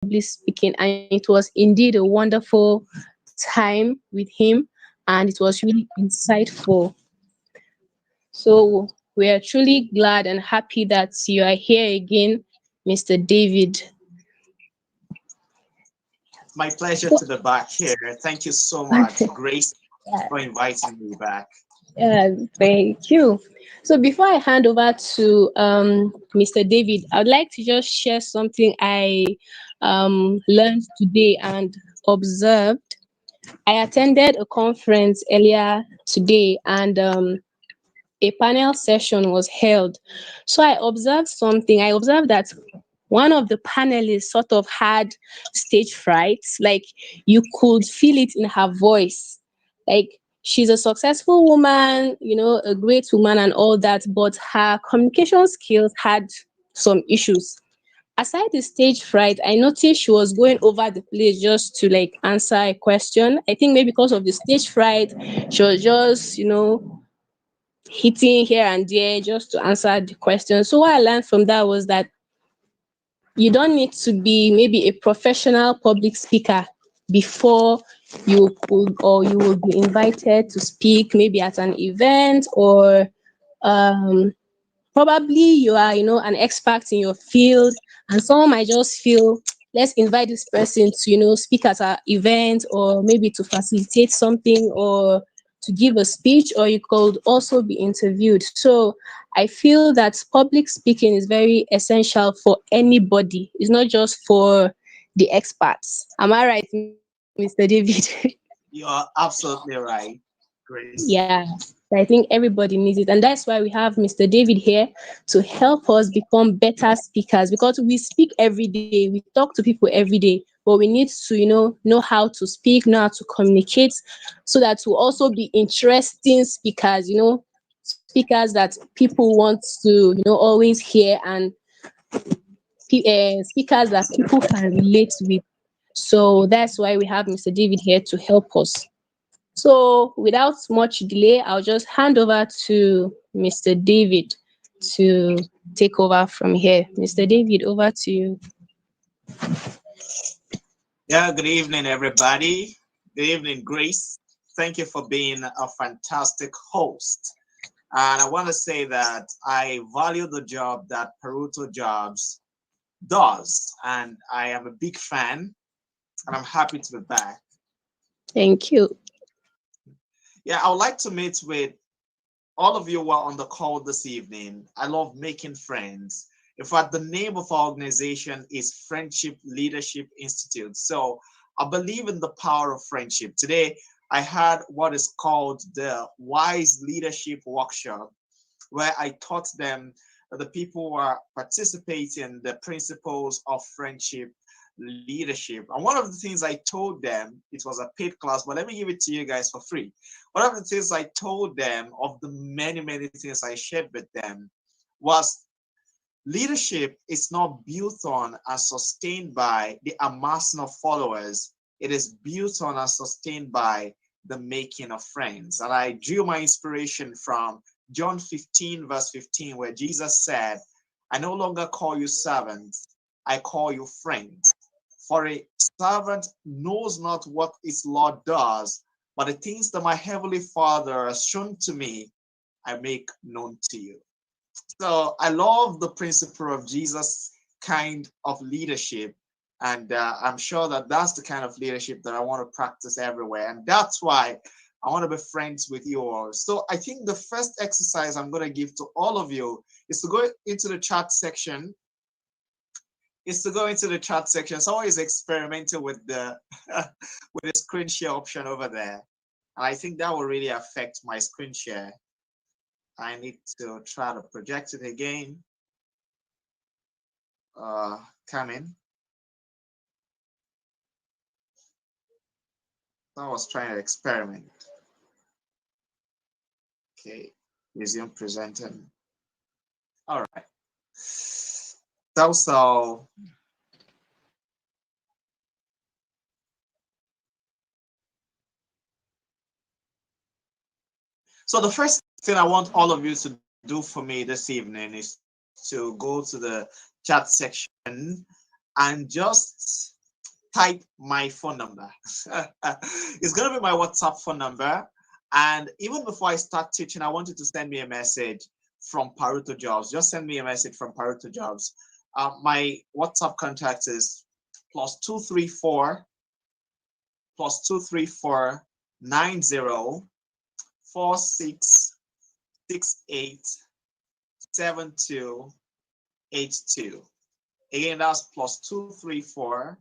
public speaking, and it was indeed a wonderful time with him, and it was really insightful. So we are truly glad and happy that you are here again, Mr. David. My pleasure So, to be back here. Thank you so much, Grace, for inviting me back. yeah, thank you. So before I hand over to Mr. David, I would like to just share something I learned today and observed. I attended a conference earlier today, and a panel session was held. So I observed something. I observed that one of the panelists sort of had stage fright. Like, you could feel it in her voice. Like, she's a successful woman, a great woman and all that, but her communication skills had some issues. Aside the stage fright, I noticed she was going over the place just to like answer a question. I think maybe because of the stage fright, she was just, hitting here and there just to answer the question. So what I learned from that was that you don't need to be maybe a professional public speaker before you could or you will be invited to speak maybe at an event, or um probably you are an expert in your field, and someone might just feel, let's invite this person to speak at our event, or maybe to facilitate something, or to give a speech, or you could also be interviewed. So I feel that public speaking is very essential for anybody. It's not just for the experts. Am I right, Mr. David? You are absolutely right, Grace. Yeah, I think everybody needs it. And that's why we have Mr. David here to help us become better speakers, because we speak every day, we talk to people every day, but we need to, know how to speak, know how to communicate, so that we'll also be interesting speakers, speakers that people want to, always hear, and speakers that people can relate with. So that's why we have Mr. David here to help us. So, without much delay, I'll just hand over to Mr. David to take over from here. Mr. David, over to you. Yeah, good evening, everybody. Good evening, Grace. Thank you for being a fantastic host. And I want to say that I value the job that Paruto Jobs does, and I am a big fan, and I'm happy to be back. Thank you. Yeah, I would like to meet with all of you who are on the call this evening. I love making friends. In fact, the name of our organization is Friendship Leadership Institute. So I believe in the power of friendship. Today, I had what is called the Wise Leadership Workshop, where I taught them, the people who are participating, the principles of friendship leadership. And one of the things I told them, it was a paid class, but let me give it to you guys for free. One of the things I told them, of the many, many things I shared with them, was leadership is not built on and sustained by the amassing of followers. It is built on and sustained by the making of friends. And I drew my inspiration from John 15, verse 15, where Jesus said, I no longer call you servants, I call you friends. For a servant knows not what his Lord does, but the things that my heavenly Father has shown to me, I make known to you. So I love the principle of Jesus' kind of leadership. And I'm sure that that's the kind of leadership that I want to practice everywhere. And that's why I want to be friends with you all. So I think the first exercise I'm going to give to all of you is to go into the chat section. Someone is experimenting with the with the screen share option over there. And I think that will really affect my screen share. I need to try to project it again. Come in. I was trying to experiment. Okay, resume presenting. All right. So the first thing I want all of you to do for me this evening is to go to the chat section and just type my phone number. It's going to be my WhatsApp phone number. And even before I start teaching, I want you to send me a message from Paruto Jobs. Just send me a message from Paruto Jobs. My WhatsApp contact is +234 +234 9046687282. Again, that's +234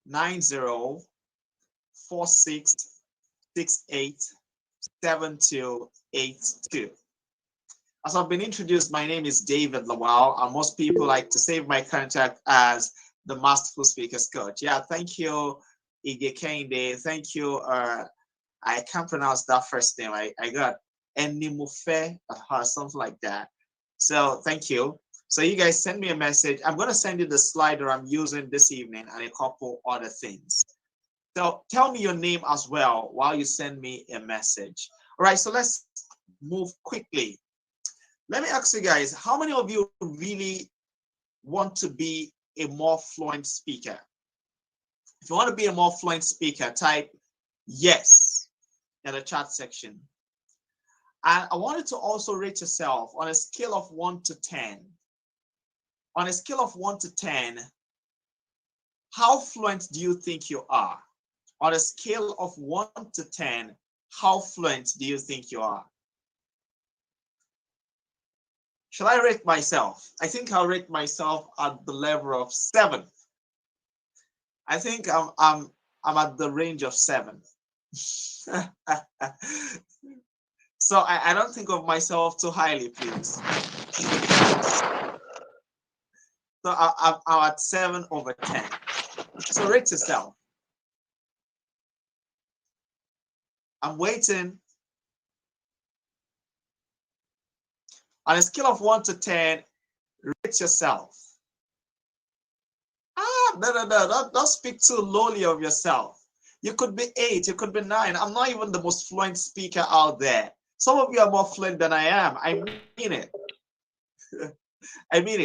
9046687282. As I've been introduced, my name is David Lawal, and most people like to save my contact as the Masterful Speakers Coach. Yeah, thank you, Ige Kende. Thank you. I can't pronounce that first name. I got Enimufe or something like that. So thank you. So you guys send me a message. I'm going to send you the slider I'm using this evening and a couple other things. So tell me your name as well while you send me a message. All right, so let's move quickly. Let me ask you guys, how many of you really want to be a more fluent speaker? If you want to be a more fluent speaker, type yes in the chat section. And I wanted to also rate yourself on a scale of 1 to 10. On a scale of 1 to 10, how fluent do you think you are? On a scale of 1 to 10, how fluent do you think you are? Shall I rate myself? I think I'll rate myself at the level of 7. I think I'm at the range of 7. So I don't think of myself too highly, please. So I'm at 7/10. So rate yourself. I'm waiting. On a scale of 1 to 10, rate yourself. No, don't speak too lowly of yourself. You could be 8, you could be 9. I'm not even the most fluent speaker out there. Some of you are more fluent than I am. I mean it. I mean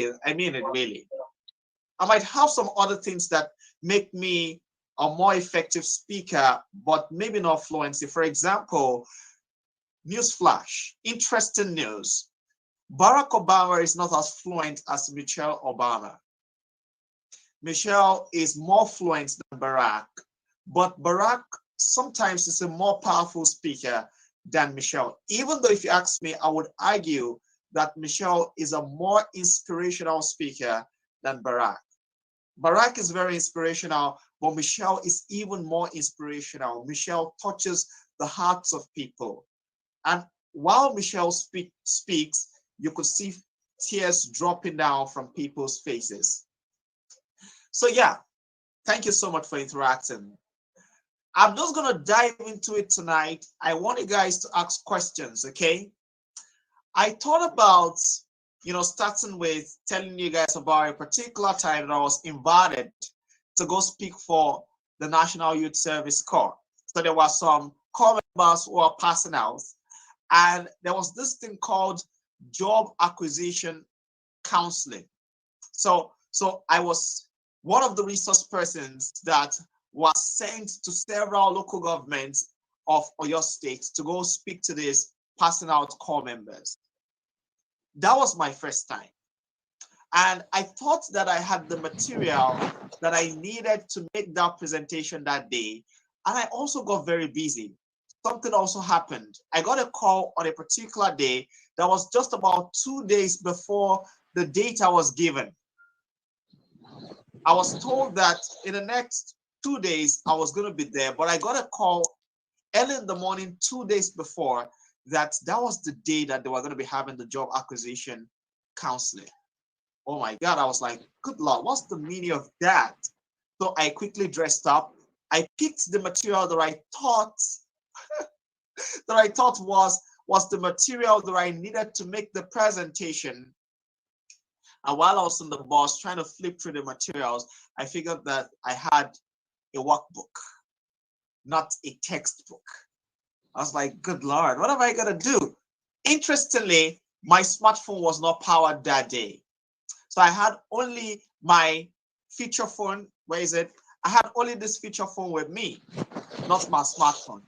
it really. I might have some other things that make me a more effective speaker, but maybe not fluency. For example, news flash, interesting news. Barack Obama is not as fluent as Michelle Obama. Michelle is more fluent than Barack, but Barack sometimes is a more powerful speaker than Michelle. Even though if you ask me, I would argue that Michelle is a more inspirational speaker than Barack. Barack is very inspirational, but Michelle is even more inspirational. Michelle touches the hearts of people. And while Michelle speaks, you could see tears dropping down from people's faces. So yeah, thank you so much for interacting. I'm just going to dive into it tonight. I want you guys to ask questions, okay? I thought about, starting with telling you guys about a particular time that I was invited to go speak for the National Youth Service Corps. So there were some corps members who were passing out, and there was this thing called job acquisition counseling. So I was one of the resource persons that was sent to several local governments of Oyo State to go speak to these passing out corps members. That was my first time. And I thought that I had the material that I needed to make that presentation that day. And I also got very busy. Something also happened. I got a call on a particular day that was just about 2 days before the date I was given. I was told that in the next 2 days I was going to be there, but I got a call early in the morning 2 days before that was the day that they were going to be having the job acquisition counseling. Oh my God, I was like, good Lord, what's the meaning of that? So I quickly dressed up. I picked the material that I thought was the material that I needed to make the presentation. And while I was on the bus trying to flip through the materials, I figured that I had a workbook, not a textbook. I was like, good Lord, what am I going to do? Interestingly, my smartphone was not powered that day. So I had only my feature phone. Where is it? I had only this feature phone with me, not my smartphone.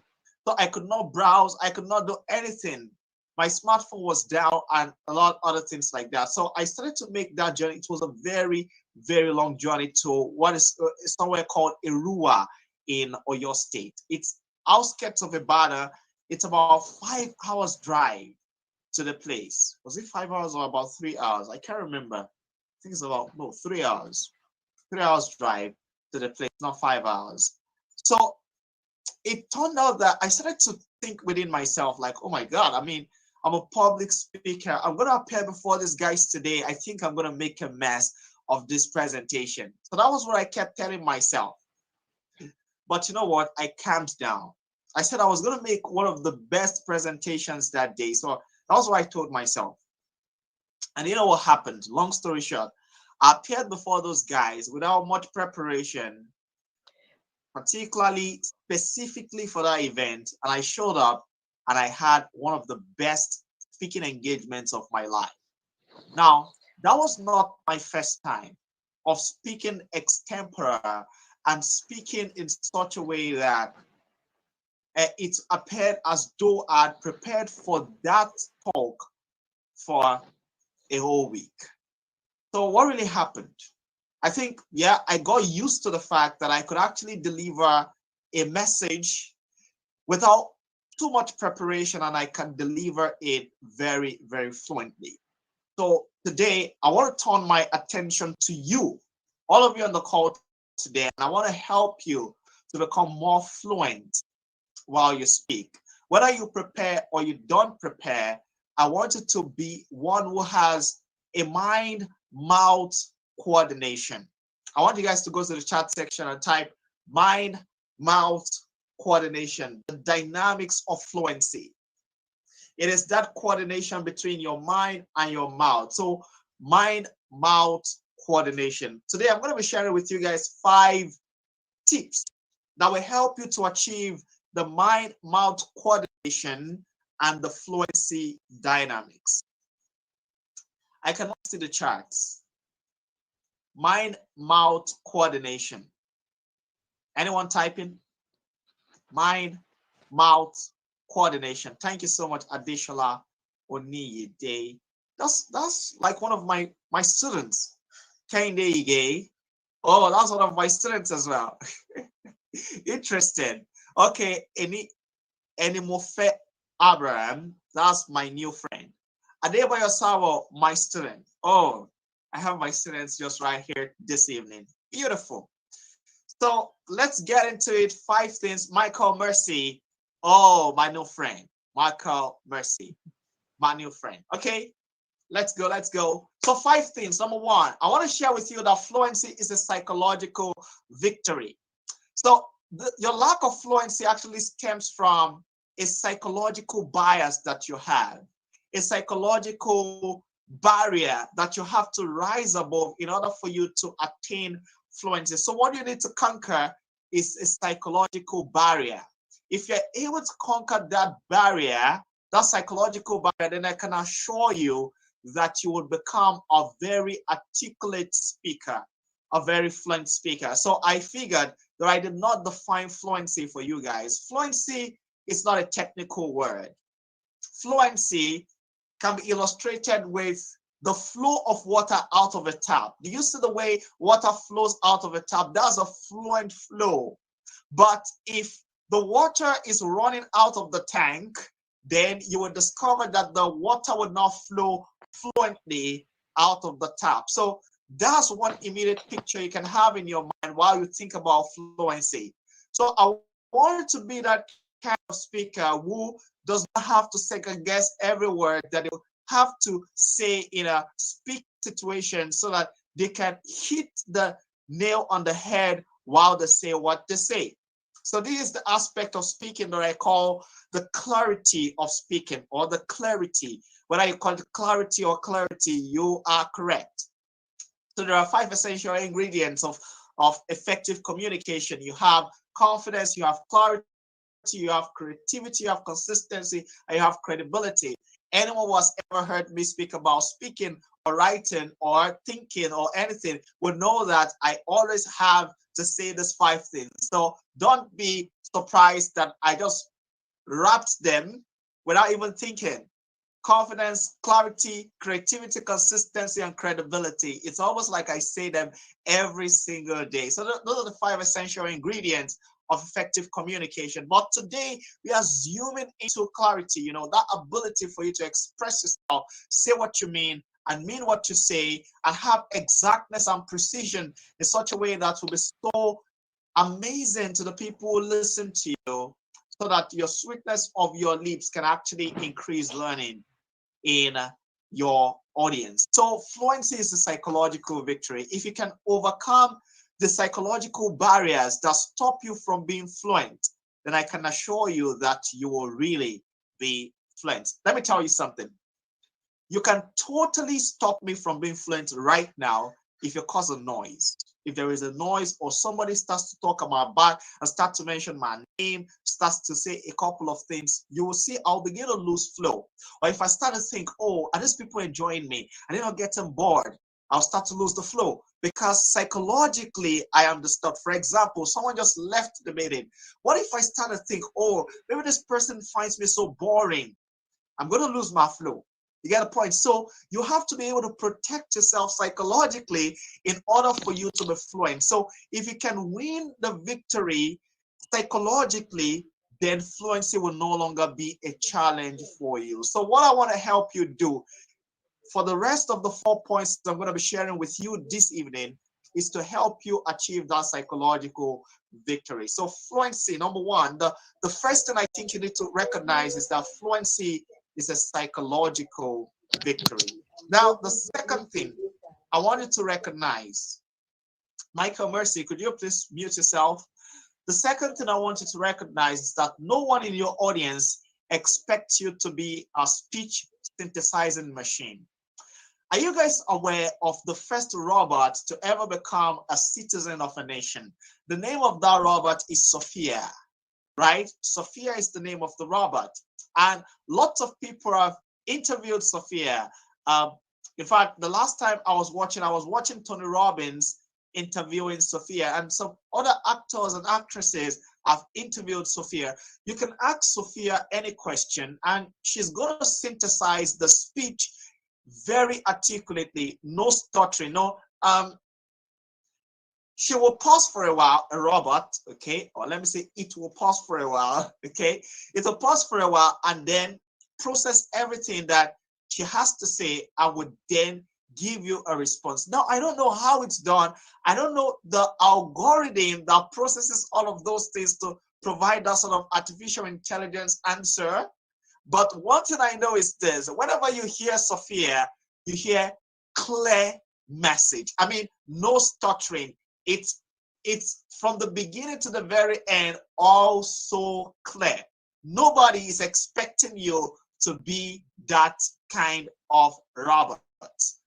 So I could not browse, I could not do anything. My smartphone was down and a lot of other things like that. So I started to make that journey. It was a very, very long journey to what is somewhere called Irua in Oyo State. It's outskirts of Ibadan. It's about 5 hours drive to the place. Was it 5 hours or about 3 hours? I can't remember. I think it's about no 3 hours. 3 hours drive to the place, not 5 hours. So it turned out that I started to think within myself, like, oh my God, I mean, I'm a public speaker. I'm going to appear before these guys today. I think I'm going to make a mess of this presentation. So that was what I kept telling myself. But you know what? I calmed down. I said I was going to make one of the best presentations that day. So that was what I told myself. And you know what happened? Long story short, I appeared before those guys without much preparation, particularly specifically for that event. And I showed up and I had one of the best speaking engagements of my life. Now, that was not my first time of speaking extempore and speaking in such a way that it appeared as though I'd prepared for that talk for a whole week. So, what really happened? I think, yeah, I got used to the fact that I could actually deliver a message without too much preparation and I can deliver it very, very fluently. So today, I want to turn my attention to you, all of you on the call today, and I want to help you to become more fluent while you speak. Whether you prepare or you don't prepare, I want you to be one who has a mind mouth coordination. I want you guys to go to the chat section and type mind mouth coordination, the dynamics of fluency. It is that coordination between your mind and your mouth. So, mind mouth coordination. Today, I'm going to be sharing with you guys 5 tips that will help you to achieve the mind mouth coordination and the fluency dynamics. I cannot see the charts. Mind mouth coordination. Anyone typing? Mind mouth coordination. Thank you so much, Adeshola Oniyide. That's like one of my students. Kende Ige. Oh, that's one of my students as well. Interesting. Okay, any Mofe Abraham, that's my new friend. Adebayo Sawo, my student. Oh, I have my students just right here this evening. Beautiful. So let's get into it. 5 things. Michael Mercy. Oh, my new friend. Michael Mercy. My new friend. Okay, let's go. Let's go. So 5 things. Number 1, I want to share with you that fluency is a psychological victory. So your lack of fluency actually stems from a psychological bias that you have, a psychological barrier that you have to rise above in order for you to attain fluency. So what you need to conquer is a psychological barrier. If you're able to conquer that barrier, that psychological barrier, then I can assure you that you will become a very articulate speaker, a very fluent speaker. So I figured that I did not define fluency for you guys. Fluency is not a technical word. Fluency can be illustrated with the flow of water out of a tap. Do you see the way water flows out of a tap? That's a fluent flow. But if the water is running out of the tank, then you will discover that the water will not flow fluently out of the tap. So that's one immediate picture you can have in your mind while you think about fluency. So I want to be that kind of speaker who does not have to second guess every word that they have to say in a speak situation so that they can hit the nail on the head while they say what they say. So this is the aspect of speaking that I call the clarity of speaking, or the clarity. Whether you call it clarity or clarity, you are correct. So there are 5 essential ingredients of effective communication. You have confidence, you have clarity, you have creativity, you have consistency, and you have credibility. Anyone who has ever heard me speak about speaking or writing or thinking or anything will know that I always have to say these 5 things. So don't be surprised that I just wrapped them without even thinking. Confidence, clarity, creativity, consistency, and credibility. It's almost like I say them every single day. So those are the 5 essential ingredients of effective communication. But today we are zooming into clarity, that ability for you to express yourself, say what you mean what you say, and have exactness and precision in such a way that will be so amazing to the people who listen to you, so that your sweetness of your lips can actually increase learning in your audience. So fluency is a psychological victory. If you can overcome the psychological barriers that stop you from being fluent, then I can assure you that you will really be fluent. Let me tell you something. You can totally stop me from being fluent right now if you cause a noise. If there is a noise or somebody starts to talk about back and start to mention my name, starts to say a couple of things, you will see I'll begin to lose flow. Or if I start to think, oh, are these people enjoying me? And then I'll get bored. I'll start to lose the flow because psychologically I am disturbed. For example, someone just left the meeting. What if I start to think, oh, maybe this person finds me so boring? I'm going to lose my flow. You get a point? So you have to be able to protect yourself psychologically in order for you to be fluent. So if you can win the victory psychologically, then fluency will no longer be a challenge for you. So what I want to help you do for the rest of the 4 points I'm going to be sharing with you this evening is to help you achieve that psychological victory. So fluency, number one, the first thing I think you need to recognize is that fluency is a psychological victory. Now, the second thing I want you to recognize, Michael Mercy, could you please mute yourself? The second thing I want you to recognize is that no one in your audience expects you to be a speech synthesizing machine. Are you guys aware of the first robot to ever become a citizen of a nation? The name of that robot is Sophia, right? Sophia is the name of the robot. And lots of people have interviewed Sophia. In fact, the last time I was watching Tony Robbins interviewing Sophia, and some other actors and actresses have interviewed Sophia. You can ask Sophia any question, and she's going to synthesize the speech very articulately, no stuttering, no. She will pause for a while, a robot, okay, or let me say it will pause for a while, okay. It will pause for a while and then process everything that she has to say and would then give you a response. Now, I don't know how it's done. I don't know the algorithm that processes all of those things to provide that sort of artificial intelligence answer. But one thing I know is this: whenever you hear Sophia, you hear clear message. I mean, no stuttering. It's from the beginning to the very end, all so clear. Nobody is expecting you to be that kind of robot.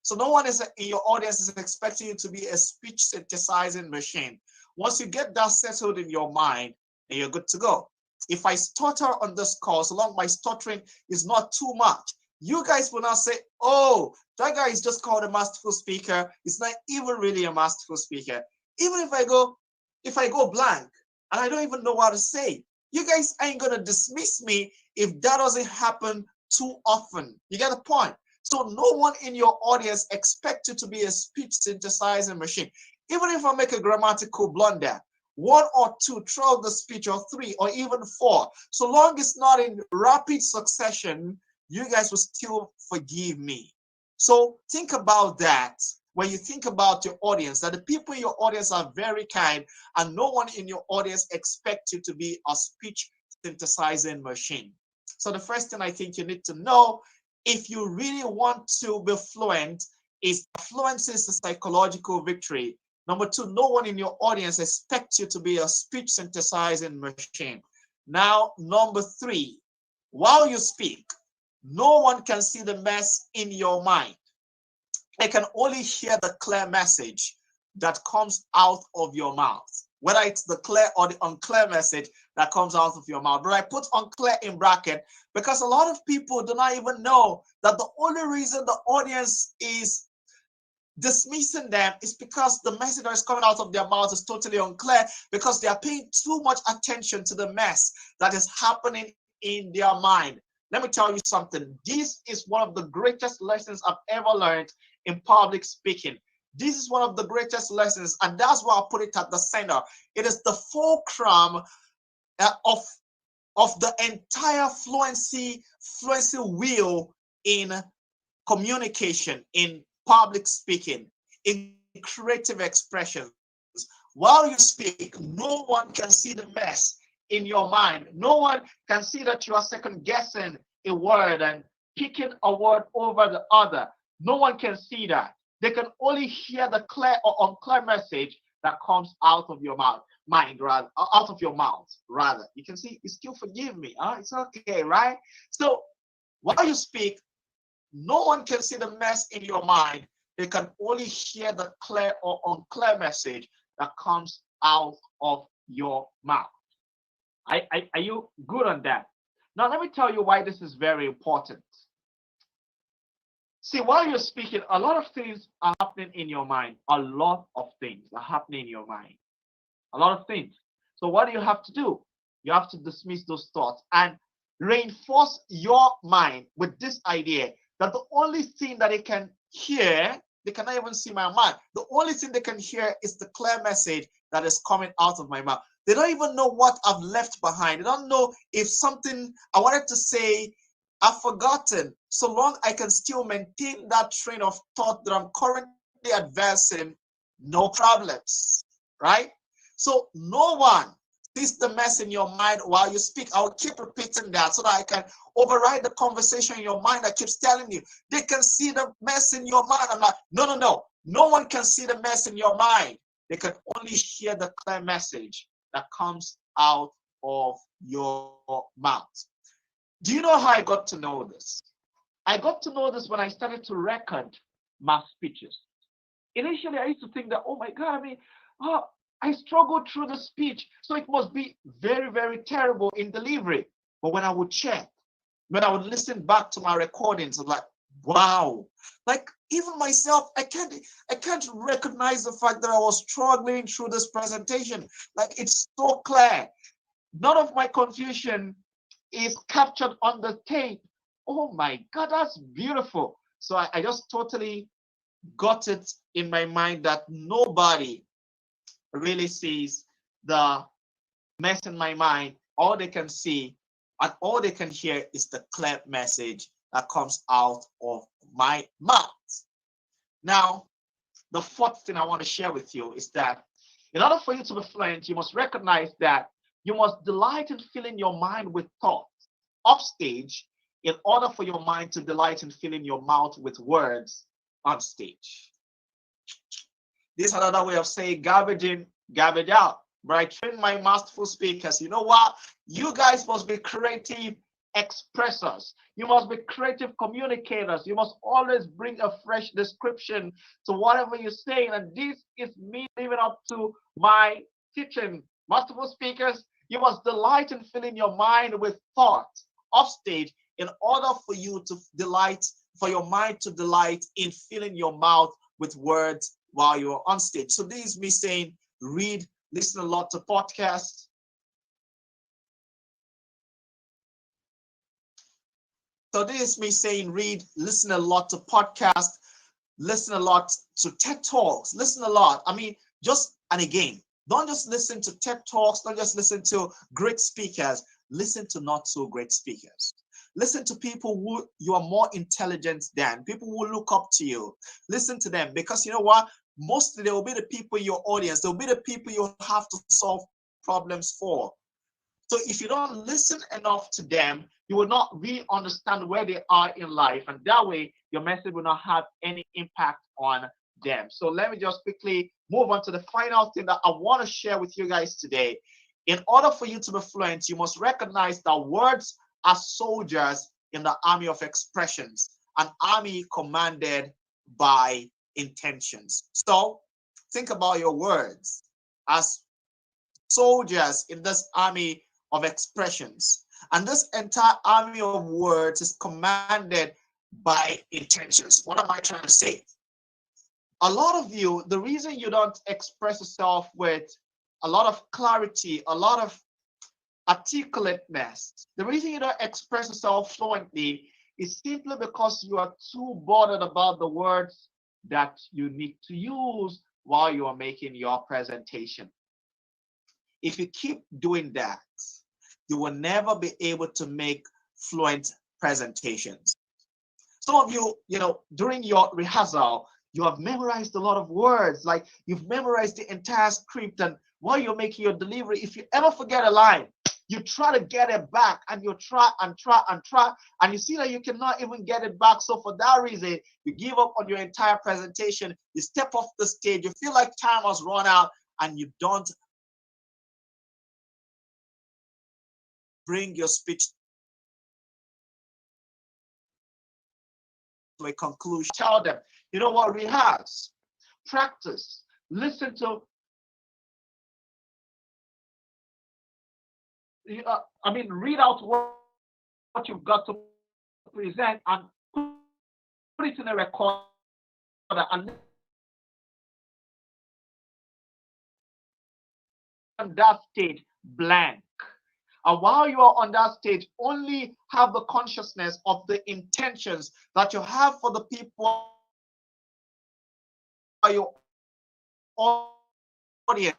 So no one is in your audience is expecting you to be a speech synthesizing machine. Once you get that settled in your mind, then you're good to go. If I stutter on this call, so long my stuttering is not too much, you guys will not say, oh, that guy is just called a masterful speaker. It's not even really a masterful speaker. Even if I go blank and I don't even know what to say, you guys ain't gonna dismiss me if that doesn't happen too often. You get the point? So no one in your audience expects you to be a speech synthesizing machine. Even if I make a grammatical blunder, one or two throughout the speech, or three, or even four, so long it's not in rapid succession, you guys will still forgive me. So think about that when you think about your audience, that the people in your audience are very kind, and no one in your audience expects you to be a speech synthesizing machine. So the first thing I think you need to know, if you really want to be fluent, is fluency is a psychological victory. Number two, no one in your audience expects you to be a speech synthesizing machine. Now, number three, while you speak, no one can see the mess in your mind. They can only hear the clear message that comes out of your mouth. whether it's the clear or the unclear message that comes out of your mouth. But I put unclear in bracket because a lot of people do not even know that the only reason the audience is dismissing them is because the message that is coming out of their mouth is totally unclear, because they are paying too much attention to the mess that is happening in their mind. Let me tell you something. This is one of the greatest lessons I've ever learned in public speaking. This is one of the greatest lessons, and that's why I put it at the center. It is the fulcrum of the entire fluency wheel in communication, in public speaking, in creative expressions. While you speak, no one can see the mess in your mind. No one can see that you are second guessing a word and picking a word over the other. No one can see that. They can only hear the clear or unclear message that comes out of your out of your mouth, rather. You can see, you still forgive me. Huh? It's okay, right? So while you speak, no one can see the mess in your mind. They can only hear the clear or unclear message that comes out of your mouth. Are you good on that? Now, let me tell you why this is very important. See, while you're speaking, a lot of things are happening in your mind. A lot of things are happening in your mind. A lot of things. So what do you have to do? You have to dismiss those thoughts and reinforce your mind with this idea that the only thing that they can hear, they cannot even see my mind. The only thing they can hear is the clear message that is coming out of my mouth. They don't even know what I've left behind. They don't know if something I wanted to say I've forgotten. So long I can still maintain that train of thought that I'm currently advancing, no problems, right? So no one sees the mess in your mind while you speak. I'll keep repeating that so that I can override the conversation in your mind that keeps telling you they can see the mess in your mind. I'm like, no, no, no. No one can see the mess in your mind. They can only hear the clear message that comes out of your mouth. Do you know how I got to know this? I got to know this when I started to record my speeches. Initially, I used to think that, oh my God, oh, I struggled through the speech, so it must be very, very terrible in delivery. But when I would check, when I would listen back to my recordings, I'm like, wow. Like even myself, I can't recognize the fact that I was struggling through this presentation. Like it's so clear. None of my confusion is captured on the tape. Oh my God, that's beautiful. So I just totally got it in my mind that nobody really sees the mess in my mind. All they can see and all they can hear is the clear message that comes out of my mouth. Now, the fourth thing I want to share with you is that in order for you to be fluent, you must recognize that you must delight in filling your mind with thoughts upstage in order for your mind to delight in filling your mouth with words on stage. This is another way of saying garbage in, garbage out. But I train my masterful speakers. You know what? You guys must be creative expressors. You must be creative communicators. You must always bring a fresh description to whatever you're saying. And this is me living up to my teaching. Masterful speakers, you must delight in filling your mind with thought upstage in order for you to delight, for your mind to delight in filling your mouth with words while you're on stage. So this is me saying, read, listen a lot to podcasts. So this is me saying, read, listen a lot to podcasts, listen a lot to TED Talks, listen a lot. And again, don't just listen to TED Talks, don't just listen to great speakers, listen to not so great speakers. Listen to people who you are more intelligent than, people who look up to you. Listen to them, because you know what? Mostly they will be the people in your audience. They'll be the people you have to solve problems for. So if you don't listen enough to them, you will not really understand where they are in life. And that way, your message will not have any impact on them. So let me just quickly move on to the final thing that I want to share with you guys today. In order for you to be fluent, you must recognize that words are soldiers in the army of expressions, an army commanded by intentions. So think about your words as soldiers in this army of expressions. And this entire army of words is commanded by intentions. What am I trying to say? A lot of you, the reason you don't express yourself with a lot of clarity, a lot of articulateness, the reason you don't express yourself fluently is simply because you are too bothered about the words that you need to use while you are making your presentation. If you keep doing that, you will never be able to make fluent presentations. Some of you, during your rehearsal, you have memorized a lot of words, like you've memorized the entire script, and while you're making your delivery, if you ever forget a line, you try to get it back, and you try and try and try, and you see that you cannot even get it back. So for that reason, you give up on your entire presentation, you step off the stage, you feel like time has run out, and you don't bring your speech to a conclusion. Tell them, you know what, rehearse, practice, listen to, read out what you've got to present and put it in a recorder and on that stage blank. And while you are on that stage, only have the consciousness of the intentions that you have for the people, your audience.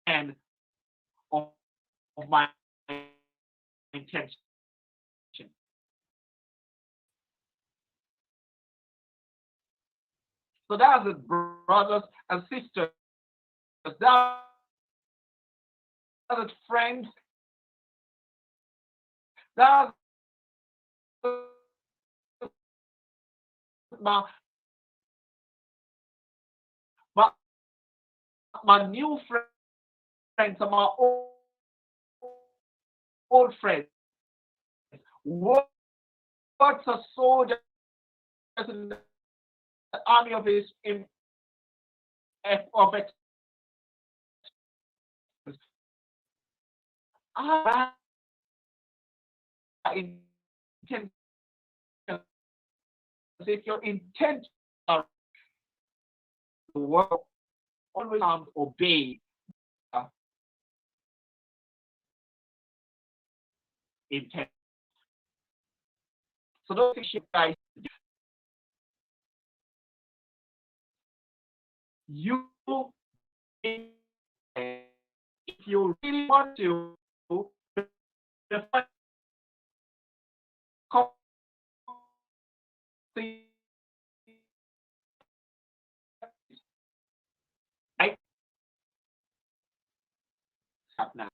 And of my intention. So that's it, brothers and sisters. That's it, friends. That's my, my, my new friends and my old friends. Words are soldiers in the army of his of I intend, if your intent are the world always obey uh, intent. So those things you guys, you if you really want to define I now.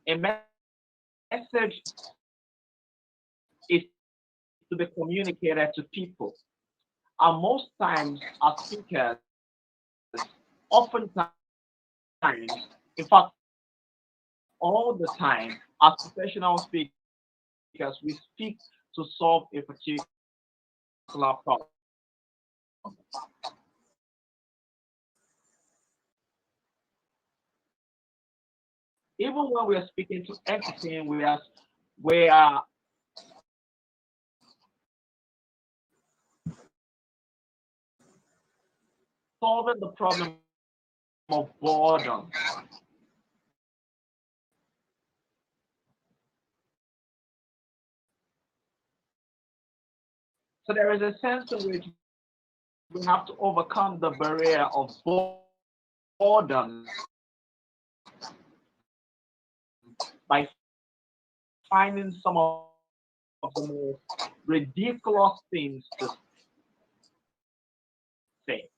A message is to be communicated to people. And most times, as speakers, oftentimes, in fact, all the time, as professional speakers, we speak to solve a particular problem. Even when we are speaking to anything, we are solving the problem of boredom. So there is a sense in which we have to overcome the barrier of boredom by finding some of the most ridiculous things to say.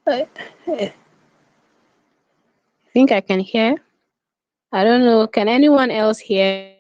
I think I can hear. I don't know. Can anyone else hear?